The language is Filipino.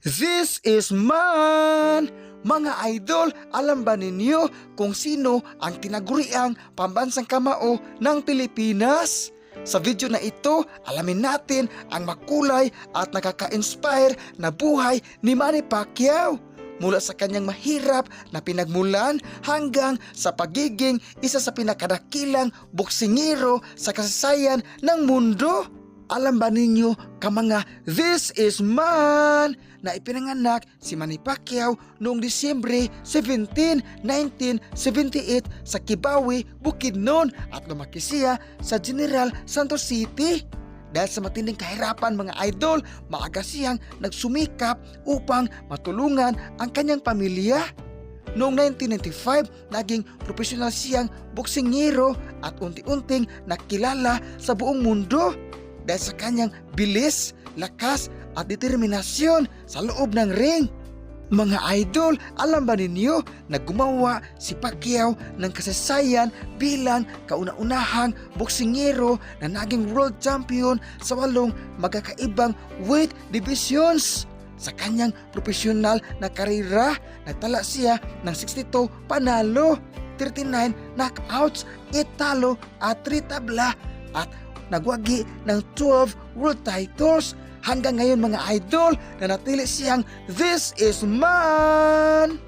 This is man! Mga idol, alam ba ninyo kung sino ang tinaguriang pambansang kamao ng Pilipinas? Sa video na ito, alamin natin ang makulay at nakaka-inspire na buhay ni Manny Pacquiao. Mula sa kanyang mahirap na pinagmulan hanggang sa pagiging isa sa pinakadakilang boksingero sa kasaysayan ng mundo. Alam ba ninyo kamanga this is man na ipinanganak si Manny Pacquiao noong Disyembre 17, 1978 sa Kibawe, Bukidnon at lumaki siya sa General Santos City. Dahil sa matinding kahirapan mga idol, maaga siyang nagsumikap upang matulungan ang kanyang pamilya. Noong 1995, naging profesional siyang boksingero at unti-unting nakilala sa buong mundo dahil sa kanyang bilis, lakas at determinasyon sa loob ng ring. Mga idol, alam ba ninyo na gumawa si Pacquiao ng kasaysayan bilang kauna-unahang boksingero na naging world champion sa 8 magkakaibang weight divisions? Sa kanyang profesional na karera, nagtala siya ng 62 panalo, 39 knockouts, 8 talo at 3 tabla at nagwagi ng 12 world titles. Hanggang ngayon mga idol, nanatili siyang this is man!